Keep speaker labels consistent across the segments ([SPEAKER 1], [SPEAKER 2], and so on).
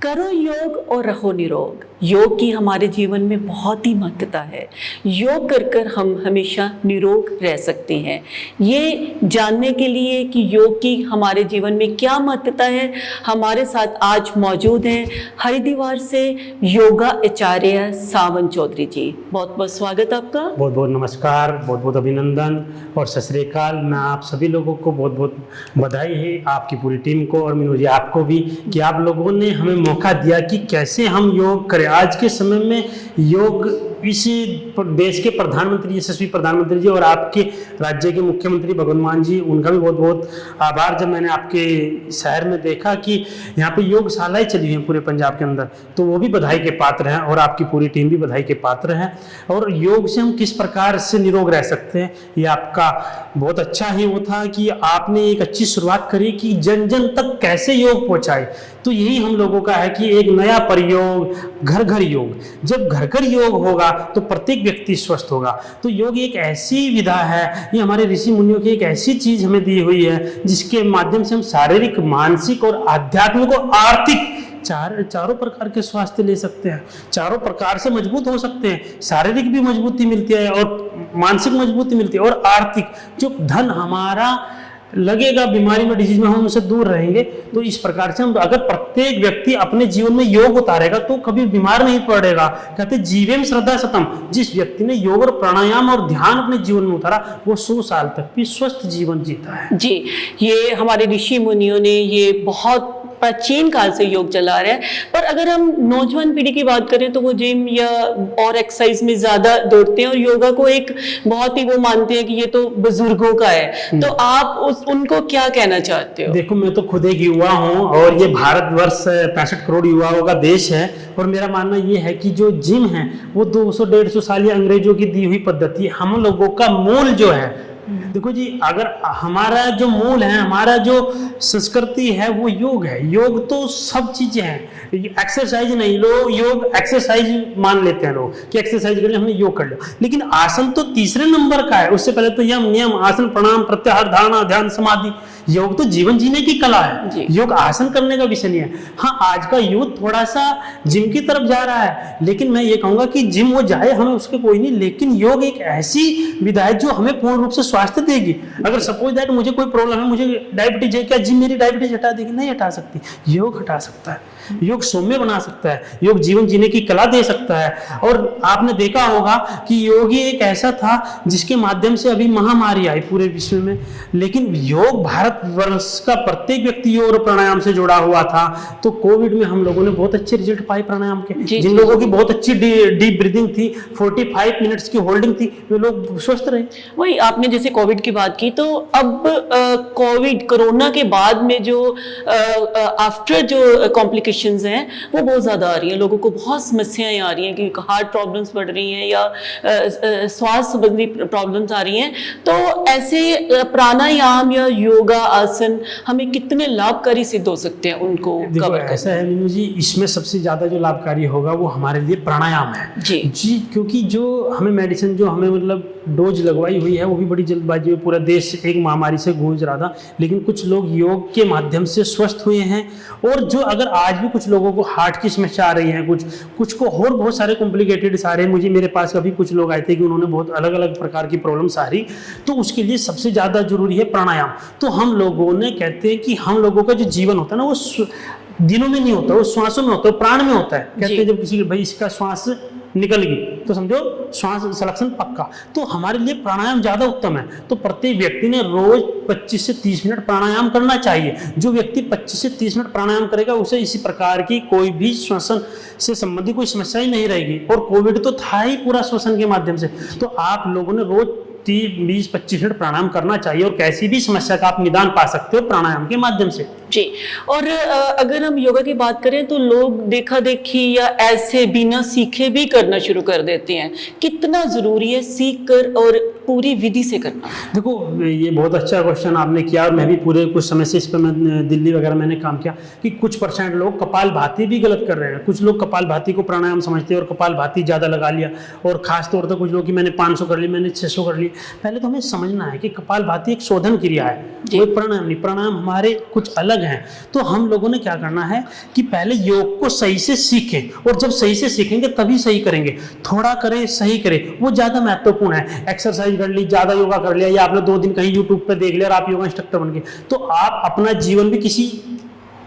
[SPEAKER 1] करो योग और रहो निरोग। योग की हमारे जीवन में बहुत ही महत्वता है। योग कर कर हम हमेशा निरोग रह सकते हैं। ये जानने के लिए कि योग की हमारे जीवन में क्या महत्वता है, हमारे साथ आज मौजूद हैं हरिद्वार से योगा आचार्य सावन चौधरी जी। बहुत बहुत स्वागत आपका।
[SPEAKER 2] बहुत बहुत नमस्कार, बहुत बहुत अभिनंदन और सत श्री अकाल। मैं आप सभी लोगों को बहुत बहुत बधाई है, आपकी पूरी टीम को और मीनू जी आपको भी, कि आप लोगों ने हमें मौका दिया कि कैसे हम योग करें। आज के समय में योग इसी देश के प्रधानमंत्री, यशस्वी प्रधानमंत्री जी और आपके राज्य के मुख्यमंत्री भगवंत मान जी, उनका भी बहुत बहुत आभार। जब मैंने आपके शहर में देखा कि यहाँ पे योगशालाएं चली हुई हैं पूरे पंजाब के अंदर, तो वो भी बधाई के पात्र हैं और आपकी पूरी टीम भी बधाई के पात्र हैं। और योग से हम किस प्रकार से निरोग रह सकते हैं, ये आपका बहुत अच्छा ही वो था कि आपने एक अच्छी शुरुआत करी कि जन जन तक कैसे योग पहुँचाए। तो यही हम लोगों का है कि एक नया प्रयोग, घर घर योग। जब घर घर योग होगा तो प्रत्येक व्यक्ति स्वस्थ होगा। तो योग एक ऐसी विधा है, ये हमारे ऋषि मुनियों की एक ऐसी चीज हमें दी हुई है जिसके माध्यम से हम शारीरिक, मानसिक और आध्यात्मिक और आर्थिक चारों प्रकार के स्वास्थ्य ले सकते हैं। चारों प्रकार से मजबूत हो सकते हैं। शारीरिक भी मजबूती मिलती है और मानसिक मजबूती मिलती है और आर्थिक, जो धन हमारा लगेगा बीमारी में, डिजीज में, हम उनसे दूर रहेंगे। तो इस प्रकार से हम अगर प्रत्येक व्यक्ति अपने जीवन में योग उतारेगा तो कभी बीमार नहीं पड़ेगा। कहते जीवेम श्रद्धा सतम। जिस व्यक्ति ने योग और प्राणायाम और ध्यान अपने जीवन में उतारा वो 100 साल तक भी स्वस्थ जीवन जीता है।
[SPEAKER 1] जी, ये हमारे ऋषि मुनियों ने ये बहुत प्राचीन काल से योग चला रहे हैं। पर अगर हम नौजवान पीढ़ी की बात करें तो वो जिम या और एक्सरसाइज में ज्यादा दौड़ते हैं और योगा को एक बहुत ही वो मानते हैं कि ये तो बुजुर्गों का है। तो आप उनको क्या कहना चाहते हो?
[SPEAKER 2] देखो, मैं तो खुद एक युवा हूँ और ये भारतवर्ष 65 करोड़ युवाओं का देश है। और मेरा मानना ये है कि जो जिम है वो 200-150 साल या अंग्रेजों की दी हुई पद्धति है। हम लोगों का मूल जो है, देखो जी, अगर हमारा जो मूल है, हमारा जो संस्कृति है वो योग है। योग तो सब चीजें हैं, एक्सरसाइज नहीं। लोग योग एक्सरसाइज मान लेते हैं लोग कि एक्सरसाइज कर लिया, हमने योग कर लिया। लेकिन आसन तो तीसरे नंबर का है। उससे पहले तो यम, नियम, आसन, प्राणायाम, प्रत्याहार, धारणा, ध्यान, समाधि। योग तो जीवन जीने की कला है। योग आसन करने का विषय नहीं है। हाँ, आज का यूथ थोड़ा सा जिम की तरफ जा रहा है, लेकिन मैं ये कहूंगा कि जिम वो जाए, हमें उसके कोई नहीं, लेकिन योग एक ऐसी विधा है जो हमें पूर्ण रूप से स्वास्थ्य देगी। अगर सपोज दैट मुझे कोई प्रॉब्लम है, मुझे डायबिटीज है, क्या जिम मेरी डायबिटीज हटा देगी? नहीं हटा सकती। योग हटा सकता है, योग सौम्य बना सकता है, योग जीवन जीने की कला दे सकता है। और आपने देखा होगा कि योग ही एक ऐसा था जिसके माध्यम से अभी महामारी आई पूरे विश्व में, लेकिन योग भारतवर्ष का प्रत्येक व्यक्ति योग और प्राणायाम से जुड़ा हुआ था। तो कोविड में हम लोगों ने बहुत अच्छे रिजल्ट पाए प्राणायाम के। जिन लोगों की बहुत अच्छी डीप ब्रीदिंग थी, 45 मिनट्स की होल्डिंग थी, वे लोग स्वस्थ रहे।
[SPEAKER 1] वही आपने जैसे कोविड की बात की, तो अब कोविड, कोरोना के बाद में जो आफ्टर जो कॉम्प्लिकेशंस हैं वो बहुत ज़्यादा आ रही हैं। लोगों को बहुत समस्याएं आ रही हैं कि हार्ट प्रॉब्लम्स बढ़ रही हैं या स्वास्थ्य संबंधी प्रॉब्लम्स आ रही हैं। तो ऐसे प्राणायाम या योगा आसन हमें कितने लाभकारी सिद्ध हो सकते हैं उनको कवर करना?
[SPEAKER 2] ऐसा है मीनू जी, इसमें सबसे ज़्यादा जो लाभकारी होगा वो हमारे लिए प्राणायाम है। जी, क्योंकि जो हमें मेडिसिन, जो हमें मतलब डोज लगवाई हुई है, वो भी बड़ी जल्दबाजी में पूरा देश एक महामारी से गूंज रहा था, लेकिन कुछ लोग योग के माध्यम से स्वस्थ हुए हैं। और जो अगर आज भी कुछ लोगों को हार्ट की समस्या आ रही है, कुछ को और बहुत सारे कॉम्प्लिकेटेड सारे, मुझे मेरे पास अभी कुछ लोग आए थे कि उन्होंने बहुत अलग अलग प्रकार की प्रॉब्लम्स आ रही, तो उसके लिए सबसे ज़्यादा जरूरी है प्राणायाम। तो हम लोगों ने कहते हैं कि हम लोगों का जो जीवन होता है ना, वो दिनों में नहीं होता, वो श्वासों में होता है, प्राण में होता है। कहते हैं जब किसी के भाई इसका श्वास निकल गई तो समझो श्वास संरक्षण पक्का। तो हमारे लिए प्राणायाम ज्यादा उत्तम है। तो प्रत्येक व्यक्ति ने रोज 25 से 30 मिनट प्राणायाम करना चाहिए। जो व्यक्ति 25 से 30 मिनट प्राणायाम करेगा उसे इसी प्रकार की कोई भी श्वसन से संबंधित कोई समस्या ही नहीं रहेगी। और कोविड तो था ही पूरा श्वसन के माध्यम से। तो आप लोगों ने रोज 30-20-25 मिनट प्राणायाम करना चाहिए और कैसी भी समस्या का आप निदान पा सकते हो प्राणायाम के माध्यम से।
[SPEAKER 1] जी, और अगर हम योगा की बात करें तो लोग देखा देखी या ऐसे बिना सीखे भी करना शुरू कर देते हैं। कितना जरूरी है सीख कर और पूरी विधि से करना?
[SPEAKER 2] देखो, ये बहुत अच्छा क्वेश्चन आपने किया और मैं भी पूरे कुछ समय से इस पर मैं दिल्ली वगैरह मैंने काम किया कि कुछ % लोग कपालभाति भी गलत कर रहे हैं। कुछ लोग कपालभाति को प्राणायाम समझते हैं और कपालभाति ज़्यादा लगा लिया। और खास तौर पर कुछ लोग कि मैंने 500 कर ली, मैंने 600 कर ली। पहले तो हमें समझना है कि कपालभाति एक शोधन क्रिया है, कोई प्राणायाम नहीं। प्राणायाम हमारे कुछ अलग अलग हैं। तो हम लोगों ने क्या करना है कि पहले योग को सही से सीखें, और जब सही से सीखेंगे तभी सही करेंगे। थोड़ा करें, सही करें, वो ज़्यादा महत्वपूर्ण है। एक्सरसाइज कर ली, ज़्यादा योगा कर लिया, या आपने 2 दिन कहीं यूट्यूब पर देख लिया और आप योगा इंस्ट्रक्टर बन गए, तो आप अपना जीवन भी किसी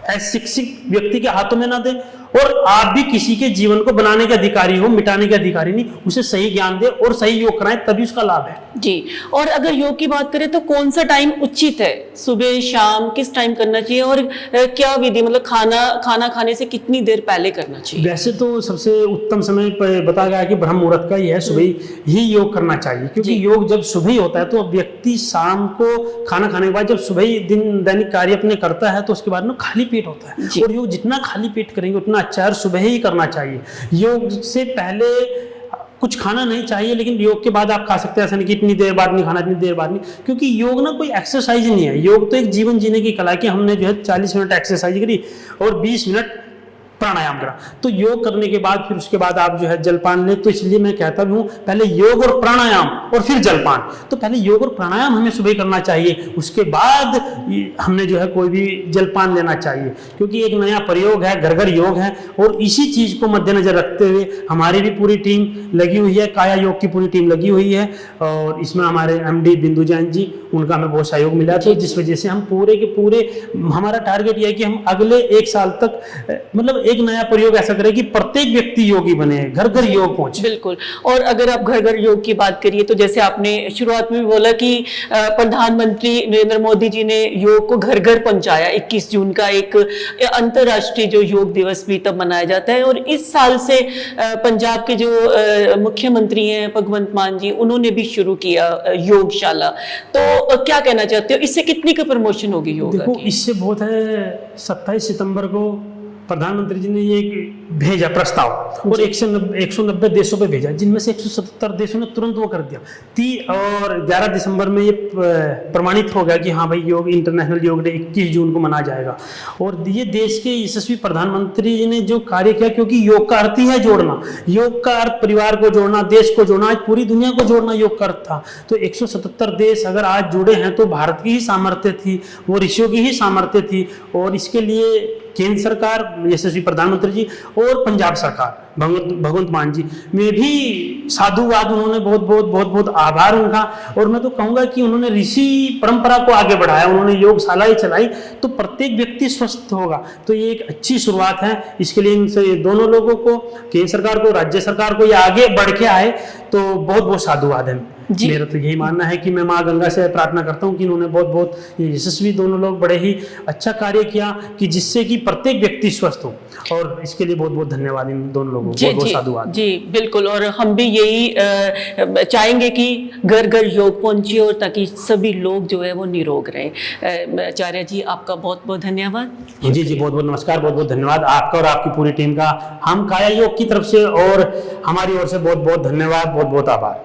[SPEAKER 2] अशिक्षित व्यक्ति के हाथों में ना दें, और आप भी किसी के जीवन को बनाने के अधिकारी हो, मिटाने के अधिकारी नहीं। उसे सही ज्ञान दे और सही योग कराएं, तभी उसका लाभ है
[SPEAKER 1] जी। और अगर योग की बात करें तो कौन सा टाइम उचित है, सुबह शाम किस टाइम करना चाहिए, और क्या विधि, मतलब खाना खाने से कितनी देर पहले करना चाहिए?
[SPEAKER 2] वैसे तो सबसे उत्तम समय बताया गया है कि ब्रह्म मुहूर्त का ही है, सुबह ही योग करना चाहिए, क्योंकि योग जब सुबह ही होता है तो व्यक्ति शाम को खाना खाने के बाद जब सुबह ही दैनिक कार्य अपने करता है तो उसके बाद में खाली पेट होता है, और योग जितना खाली पेट करेंगे उतना अच्छा है, सुबह ही करना चाहिए। योग से पहले कुछ खाना नहीं चाहिए, लेकिन योग के बाद आप खा सकते हैं, ऐसा नहीं कि इतनी देर बाद नहीं खाना, इतनी देर बाद नहीं, क्योंकि योग ना कोई एक्सरसाइज नहीं है। योग तो एक जीवन जीने की कला है कि हमने जो है 40 मिनट एक्सरसाइज करी और 20 मिनट प्राणायाम करा। तो योग करने के बाद फिर उसके बाद आप जो है जलपान लें। तो इसलिए मैं कहता भी हूँ पहले योग और प्राणायाम और फिर जलपान। तो पहले योग और प्राणायाम हमें सुबह करना चाहिए, उसके बाद हमने जो है कोई भी जलपान लेना चाहिए, क्योंकि एक नया प्रयोग है, घर घर योग है। और इसी चीज को मद्देनजर रखते हुए हमारी भी पूरी टीम लगी हुई है, काया योग की पूरी टीम लगी हुई है, और इसमें हमारे MD बिंदु जैन जी, उनका हमें बहुत सहयोग मिला। तो जिस वजह से हम पूरे के पूरे, हमारा टारगेट यह है कि हम अगले 1 साल तक मतलब एक नया प्रयोग ऐसा करें कि प्रत्येक व्यक्ति योगी बने, घर घर योग पहुंचे।
[SPEAKER 1] बिल्कुल। और अगर आप घर घर योग की बात करिए तो जैसे आपने शुरुआत में भी बोला कि प्रधानमंत्री नरेंद्र मोदी जी ने योग को घर घर पहुंचाया। 21 जून का एक अंतर्राष्ट्रीय जो योग दिवस भी तब मनाया जाता है, और इस साल से पंजाब के जो मुख्यमंत्री हैं भगवंत मान जी, उन्होंने भी शुरू किया योगशाला। तो क्या कहना चाहते हो, इससे कितनी का प्रमोशन होगी योग?
[SPEAKER 2] देखो, इससे बहुत है। 27 सितंबर को प्रधानमंत्री जी ने ये भेजा प्रस्ताव, और 190 देशों पे भेजा, जिनमें से 177 देशों ने तुरंत वो कर दिया। और 11 दिसंबर में ये प्रमाणित हो गया कि हाँ भाई, योग इंटरनेशनल योग डे 21 जून को मनाया जाएगा। और ये देश के यशस्वी प्रधानमंत्री जी ने जो कार्य किया, क्योंकि योग का अर्थ ही है जोड़ना। योग का अर्थ परिवार को जोड़ना, देश को जोड़ना, आज पूरी दुनिया को जोड़ना योग का अर्थ था। तो 177 देश अगर आज जुड़े हैं तो भारत की ही सामर्थ्य थी, वो ऋषियों की ही सामर्थ्य थी। और इसके लिए केंद्र सरकार, यशस्वी प्रधानमंत्री जी, और पंजाब सरकार भगवंत मान जी में भी साधुवाद, उन्होंने बहुत बहुत बहुत बहुत आभार उनका। और मैं तो कहूँगा कि उन्होंने ऋषि परंपरा को आगे बढ़ाया, उन्होंने योगशालाएं चलाई, तो प्रत्येक व्यक्ति स्वस्थ होगा। तो ये एक अच्छी शुरुआत है। इसके लिए इनसे दोनों लोगों को, केंद्र सरकार को, राज्य सरकार को, ये आगे बढ़ के आए तो बहुत बहुत साधुवाद है। मेरा तो यही मानना है कि मैं माँ गंगा से प्रार्थना करता हूँ कि इन्होंने बहुत बहुत यशस्वी दोनों लोग बड़े ही अच्छा कार्य किया, कि जिससे कि प्रत्येक व्यक्ति स्वस्थ हो। और इसके लिए बहुत बहुत धन्यवाद इन दोनों लोगों को, बहुत बहुत साधुवाद।
[SPEAKER 1] जी बिल्कुल। और हम भी यही चाहेंगे कि घर घर योग पहुंचे, और ताकि सभी लोग जो है वो निरोग रहें। आचार्य जी, आपका बहुत बहुत धन्यवाद।
[SPEAKER 2] जी जी, बहुत बहुत नमस्कार, बहुत बहुत धन्यवाद आपका और आपकी पूरी टीम का। हम काया योग की तरफ से और हमारी ओर से बहुत बहुत धन्यवाद, बहुत बहुत आभार।